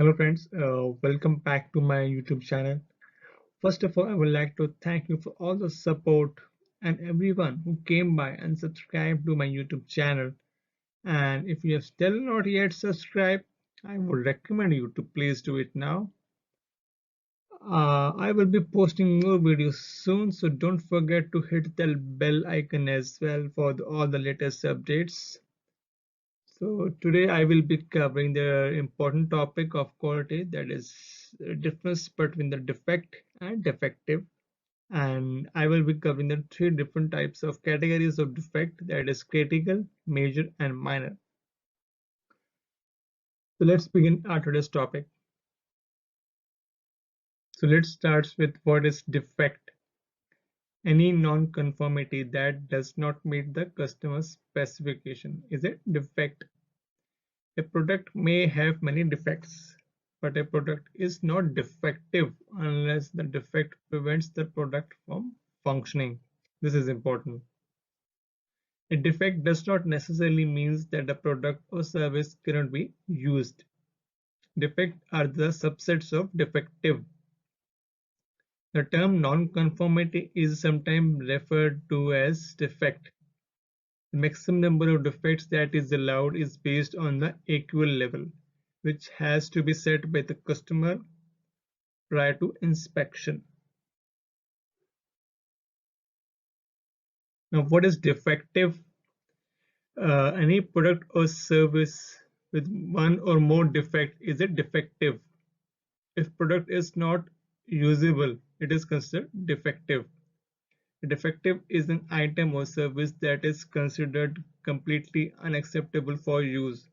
Hello friends, welcome back to my YouTube channel. First of all, I would like to thank you for all the support and everyone who came by and subscribed to my YouTube channel. And if you have still not yet subscribed, I would recommend you to please do it now. I will be posting more videos soon, so don't forget to hit the bell icon as well for all the latest updates. So today I will be covering the important topic of quality, that is the difference between the defect and defective. And I will be covering the three different types of categories of defect, that is critical, major and minor. So let's begin our today's topic. So let's start with what is defect. Any non-conformity that does not meet the customer's specification is a defect. A product may have many defects, but a product is not defective unless the defect prevents the product from functioning. This is important. A defect does not necessarily mean that the product or service cannot be used. Defects are the subsets of defective. The term non-conformity is sometimes referred to as defect. The maximum number of defects that is allowed is based on the AQL level, which has to be set by the customer prior to inspection. Now, what is defective? Any product or service with one or more defect is a defective. If product is not usable, it is considered defective. A defective is an item or service that is considered completely unacceptable for use.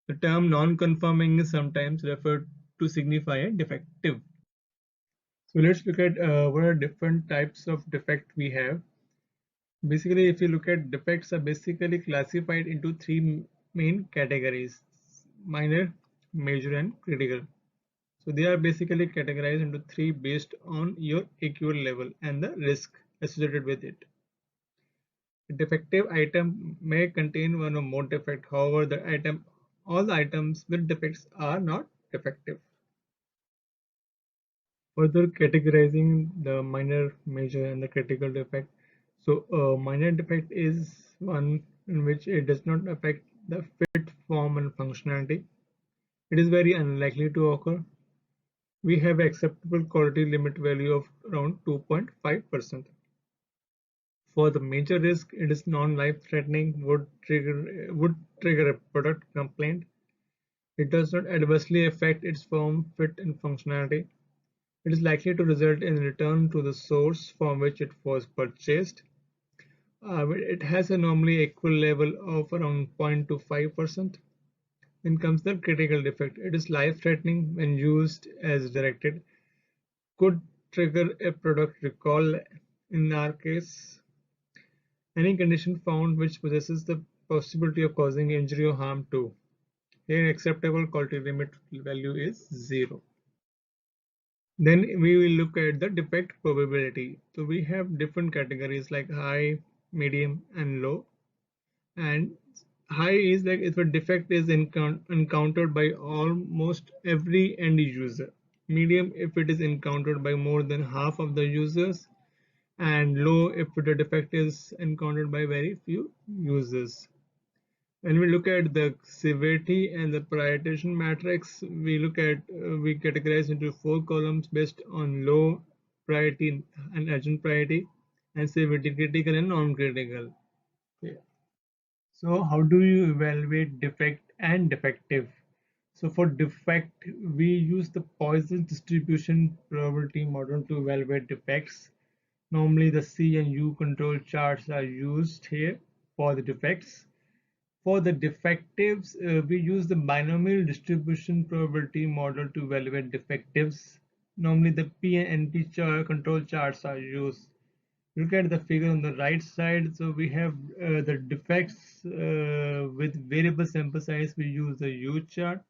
The term non-conforming is sometimes referred to signify a defective. So let's look at what are different types of defect we have. Basically, if you look at defects are basically classified into three main categories: minor, major and critical. So they are basically categorized into three based on your AQL level and the risk associated with it. A defective item may contain one or more defects. However, all the items with defects are not defective. Further categorizing the minor, major and the critical defect. So minor defect is one in which it does not affect the fit, form and functionality. It is very unlikely to occur. We have acceptable quality limit value of around 2.5%. For the major risk, it is non-life threatening, would trigger a product complaint. It does not adversely affect its form, fit and functionality. It is likely to result in return to the source from which it was purchased. It has a normally equal level of around 0.25%. Then comes the critical defect. It is life-threatening when used as directed. Could trigger a product recall. In our case, any condition found which possesses the possibility of causing injury or harm to. Here, acceptable quality limit value is 0. Then we will look at the defect probability. So we have different categories like high, medium and low. And high is like if a defect is encountered by almost every end user. Medium if it is encountered by more than half of the users, and low if the defect is encountered by very few users. When we look at the severity and the prioritization matrix, we categorize into 4 columns based on low priority and urgent priority, and severity, critical and non-critical. Okay. So how do you evaluate defect and defective? So for defect, we use the Poisson distribution probability model to evaluate defects. Normally the C and U control charts are used here for the defects. For the defectives, we use the binomial distribution probability model to evaluate defectives. Normally the P and NP control charts are used. Look at the figure on the right side. So we have the defects with variable sample size, we use the U chart.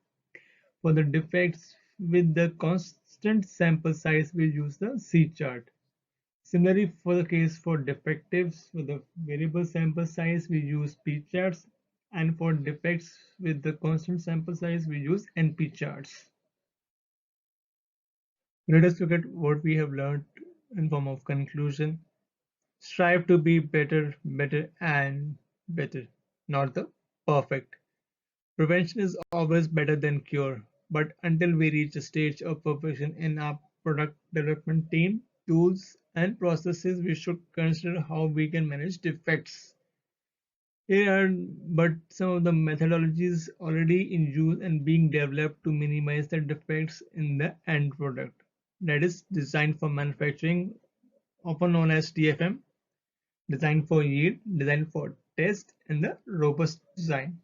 For the defects with the constant sample size, we use the C chart. Similarly, for the case for defectives with the variable sample size, we use P charts. And for defects with the constant sample size, we use NP charts. Let us look at what we have learned in form of conclusion. Strive to be better, better, and better, not the perfect. Prevention is always better than cure, but until we reach a stage of perfection in our product development team, tools, and processes, we should consider how we can manage defects. Here are but some of the methodologies already in use and being developed to minimize the defects in the end product. That is design for manufacturing, often known as DFM, design for yield, design for test, and the robust design.